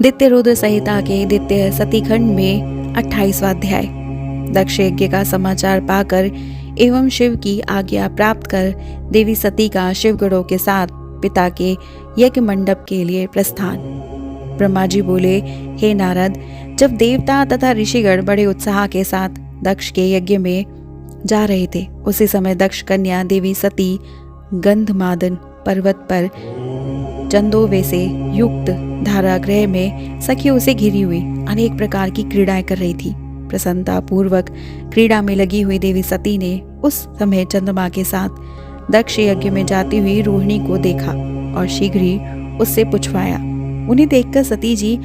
दैत्य रुद्र संहिता के द्वितीय सतीखंड में 28वां अध्याय। दक्ष यज्ञ का समाचार पाकर एवं शिव की आज्ञा प्राप्त कर देवी सती का शिवगणों के साथ पिता के यज्ञ मंडप के लिए प्रस्थान। ब्रह्मा जी बोले, हे नारद, जब देवता तथा ऋषिगण बड़े उत्साह के साथ दक्ष के यज्ञ में जा रहे थे, उसी समय दक्ष कन्या देवी सती गंधमादन पर्वत पर चंदोवे से युक्त धारागृह में सखियों से घिरी हुई अनेक प्रकार की क्रीड़ाएं कर रही थी। प्रसन्नता पूर्वक क्रीड़ा में लगी हुई देवी सती ने उस समय चंद्रमा के साथ दक्ष यज्ञ में जाती हुई रोहिणी को देखा और शीघ्र ही उससे पूछवाया। उन्हें देखकर सती जी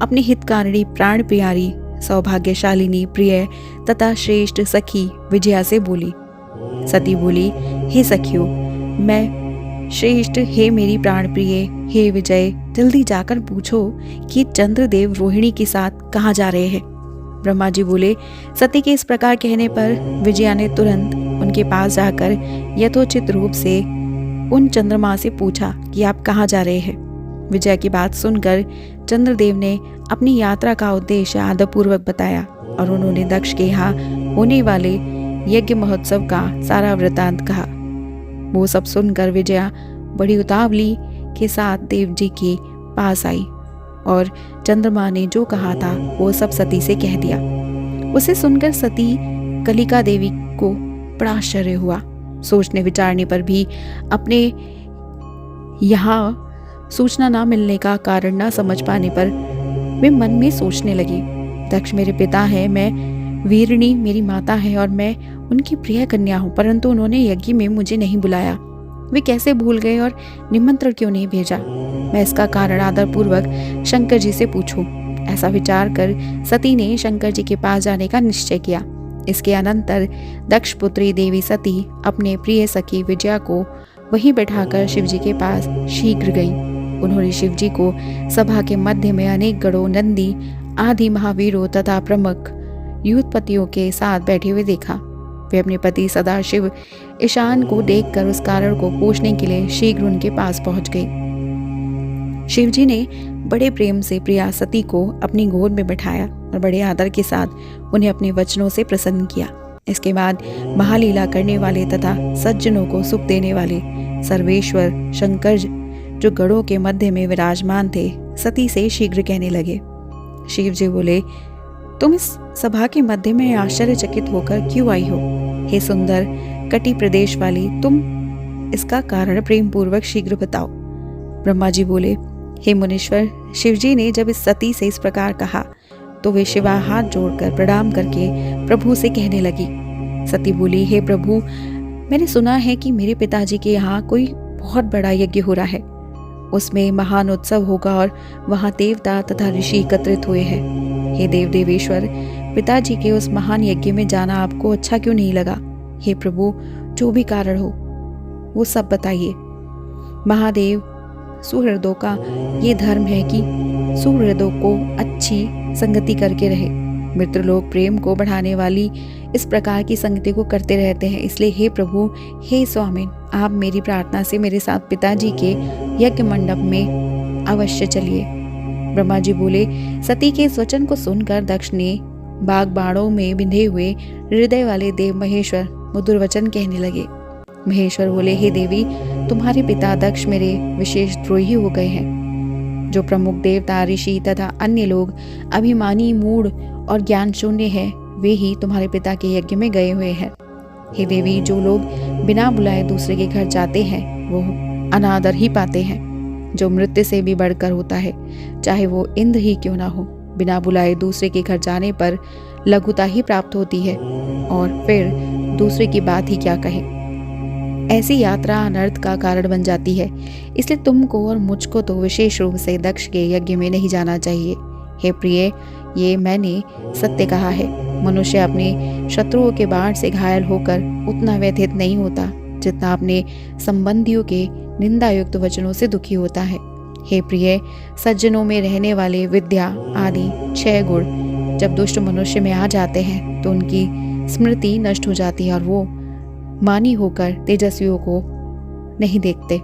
अपनी हितकारिणी प्राण प्यारी सौभाग्यशालिनी प्रिय तथा श्रेष्ठ सखी विजया से बोली। सती बोली, हे सखियों, मैं श्रेष्ठ, हे मेरी प्राण प्रिय, हे विजय, जल्दी जाकर पूछो कि चंद्रदेव रोहिणी के साथ कहाँ जा रहे हैं। ब्रह्मा जी बोले। सती के इस प्रकार कहने पर विजया ने तुरंत उनके पास जाकर यथोचित रूप से उन चंद्रमा से पूछा कि आप कहाँ जा रहे हैं। विजया की बात सुनकर चंद्रदेव ने अपनी यात्रा का उद्देश्य आदरपूर्वक बताया और उन्होंने दक्ष के यहाँ होने वाले यज्ञ महोत्सव का सारा वृतांत कहा। वो सब सुनकर विजया बड़ी उतावली के साथ देव जी के पास आई और चंद्रमा ने जो कहा था वो सब सती से कह दिया। उसे सुनकर सती कलिका देवी को बड़ा आश्चर्य हुआ। सोचने विचारने पर भी अपने यहाँ सूचना न मिलने का कारण न समझ पाने पर वे मन में सोचने लगी, दक्ष मेरे पिता है, मैं वीरणी मेरी माता है और मैं उनकी प्रिय कन्या हूँ, परंतु उन्होंने यज्ञ में मुझे नहीं बुलाया। वे कैसे भूल गए और निमंत्रण क्यों नहीं भेजा? मैं इसका कारण आदरपूर्वक शंकर जी से पूछूं। ऐसा विचार कर सती ने शंकर जी के पास जाने का निश्चय किया। इसके अनंतर दक्ष पुत्री देवी सती अपने प्रिय सखी विजया को वहीं बैठाकर शिवजी के पास शीघ्र गई। उन्होंने शिवजी को सभा के मध्य में अनेक गणों, नंदी आदि महावीरों तथा प्रमुख युद्धपतियों के साथ बैठे हुए देखा। वे अपने पति सदाशिव ईशान को देखकर उस कारण को पूछने के लिए शीघ्र उनके पास पहुंच गई। शिवजी ने बड़े प्रेम से प्रिया सती को अपनी गोद में बैठाया और बड़े आदर के साथ उन्हें अपने वचनों से प्रसन्न किया। इसके बाद महालीला करने वाले तथा सज्जनों को सुख देने वाले सर्वेश्वर शंकर जो गणों के मध्य में विराजमान थे, सती से शीघ्र कहने लगे। शिव जी बोले, तुम इस सभा के मध्य में आश्चर्यचकित होकर क्यों आई हो? हे सुंदर कटी प्रदेश वाली, तुम इसका कारण प्रेम पूर्वक शीघ्र बताओ। ब्रह्मा जी बोले, हे मुनीश्वर, शिवजी ने जब इस सती से इस प्रकार कहा तो वे शिवा हाथ जोड़कर प्रणाम करके प्रभु से कहने लगी। सती बोली, हे प्रभु, मैंने सुना है कि मेरे पिताजी के यहाँ कोई बहुत बड़ा यज्ञ हो रहा है। उसमें महान उत्सव होगा और वहाँ देवता तथा ऋषि एकत्रित हुए हैं। हे देव देवेश्वर, पिताजी के उस महान यज्ञ में जाना आपको अच्छा क्यों नहीं लगा? हे प्रभु, जो भी कारण हो वो सब बताइए। महादेव, सुहृदों का ये धर्म है कि सुहृदों को अच्छी संगति करके रहे। मित्र लोग प्रेम को बढ़ाने वाली इस प्रकार की संगति को करते रहते हैं। इसलिए हे प्रभु, हे स्वामी, आप मेरी प्रार्थना से मेरे साथ पिताजी के यज्ञ मंडप में अवश्य चलिए। ब्रह्मा जी बोले। सती के इस वचन को सुनकर दक्ष ने बाग बाणों में बिंधे हुए हृदय वाले देव महेश्वर मधुर वचन कहने लगे। महेश्वर बोले, हे देवी, तुम्हारे पिता दक्ष मेरे विशेष द्रोही हो गए हैं। जो प्रमुख देवता, ऋषि तथा अन्य लोग अभिमानी, मूढ़ और ज्ञान शून्य है, वे ही तुम्हारे पिता के यज्ञ में गए हुए हैं। हे देवी, जो लोग बिना बुलाए दूसरे के घर जाते हैं वो अनादर ही पाते हैं, जो मृत्यु से भी बढ़कर होता है, चाहे वो इंद्र ही क्यों ना हो। बिना बुलाए दूसरे के घर जाने पर लघुता ही प्राप्त होती है और फिर दूसरे की बात ही क्या कहे। ऐसी यात्रा अनर्थ का कारण बन जाती है। इसलिए तुमको और मुझको तो विशेष रूप से दक्ष के यज्ञ में नहीं जाना चाहिए। हे प्रिय, ये मैंने सत्य कहा है। मनुष्य अपने शत्रुओं के बाण से घायल होकर उतना व्यथित नहीं होता जितना अपने संबंधियों के निंदायुक्त वचनों से दुखी होता है। हे प्रिय, सज्जनों में रहने वाले विद्या आदि 6 गुण जब दुष्ट मनुष्य में आ जाते हैं तो उनकी स्मृति नष्ट हो जाती है और वो मानी होकर तेजस्वियों को नहीं देखते।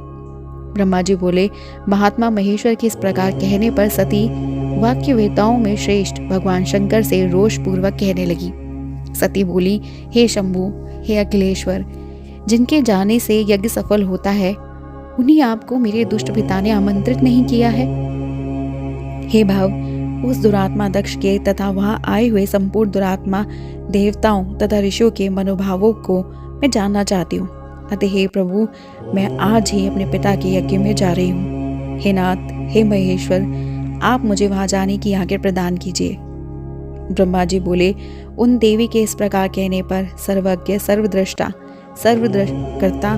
ब्रह्मा जी बोले, महात्मा महेश्वर के इस प्रकार कहने पर सती वाक्यवेताओं में श्रेष्ठ भगवान शंकर से रोषपूर्वक कहने लगी। सती बोली, हे शंभु, हे अखिलेश्वर, जिनके जाने से यज्ञ सफल होता है, उन्हीं आपको मेरे दुष्ट पिता ने आमंत्रित नहीं किया है। हे भाव, उस दुरात्मा दक्ष के तथा वहां आए हुए संपूर्ण दुरात्मा देवताओं तथा ऋषियों के मनोभावों को मैं जानना चाहती हूँ। अतः हे प्रभु, मैं आज ही अपने पिता के यज्ञ में जा रही हूँ। हे नाथ, हे महेश्वर, आप मुझे वहां जाने की आज्ञा प्रदान कीजिए। ब्रह्मा जी बोले, उन देवी के इस प्रकार कहने पर सर्वज्ञ, सर्वद्रष्टा, सर्वद्रष्टकर्ता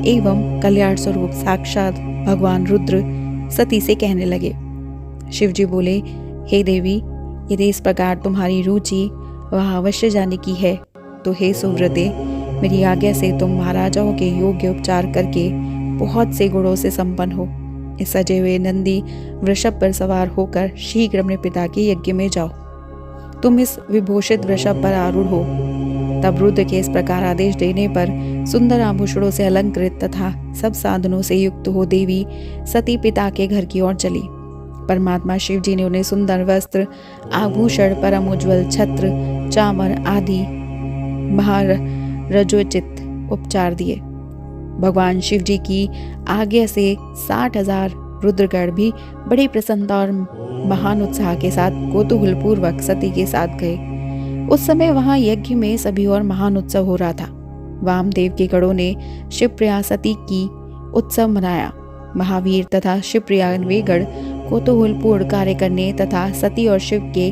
एवं कल्याण स्वरूप साक्षात भगवान रुद्र सती से कहने लगे। शिव जी बोले, हे देवी, यदि इस प्रकार तुम्हारी रुचि वहाँ अवश्य जाने की है तो हे सुव्रते, मेरी आज्ञा से तुम महाराजाओं के योग्य उपचार करके बहुत से गुणों से संपन्न हो इस सजे हुए नंदी वृषभ पर सवार होकर शीघ्र अपने पिता के यज्ञ में जाओ। तुम इस विभूषित वृषभ पर आरूढ़ हो। तब रुद्र के इस प्रकार आदेश देने पर सुंदर आभूषणों से अलंकृत तथा सब साधनों से युक्त हो देवी सती पिता के घर की ओर चली। परमात्मा शिव जी ने उन्हें सुंदर वस्त्र, आभूषण, परम उज्ज्वल छत्र, चामर आदि महारजोचित उपचार दिए। भगवान शिव जी की आज्ञा से 60,000 रुद्रगण भी बड़ी प्रसन्नता और महान उत्साह के साथ कौतूहल पूर्वक सती के साथ गए। उस समय वहां यज्ञ में सभी और महान उत्सव हो रहा था। वामदेव के गणों ने शिवप्रिया सती की उत्सव मनाया। महावीर तथा शिवप्रिया वे गण कौतूहलपूर्ण कार्य करने तथा सती और शिव के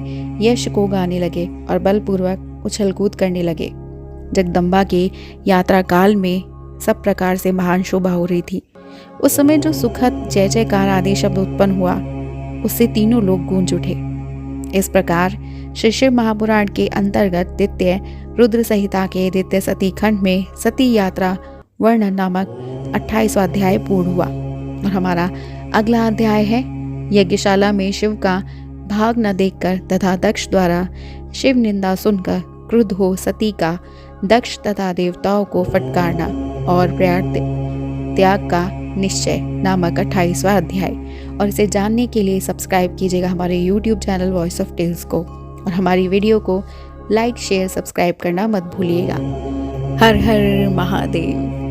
यश को गाने लगे और बलपूर्वक उछलकूद करने लगे। जगदम्बा के यात्रा काल में सब प्रकार से महान शोभा हो रही थी। उस समय जो सुखद जय जयकार आदि शब्द उत्पन्न हुआ, उससे तीनों लोग गूंज उठे। इस प्रकार श्री शिव महापुराण के अंतर्गत द्वितीय रुद्र संहिता के द्वितीय सती खंड में सती यात्रा वर्णन नामक 28वां अध्याय पूर्ण हुआ। और हमारा अगला अध्याय है यज्ञशाला में शिव का भाग न देखकर तथा दक्ष द्वारा शिव निंदा सुनकर क्रुद्ध हो सती का दक्ष तथा देवताओं को फटकारना और प्रयाण त्याग का निश्चय नामक 28वां अध्याय। और इसे जानने के लिए सब्सक्राइब कीजिएगा हमारे YouTube channel voice of tales को, और हमारी वीडियो को लाइक, शेयर, सब्सक्राइब करना मत भूलिएगा। हर हर महादेव।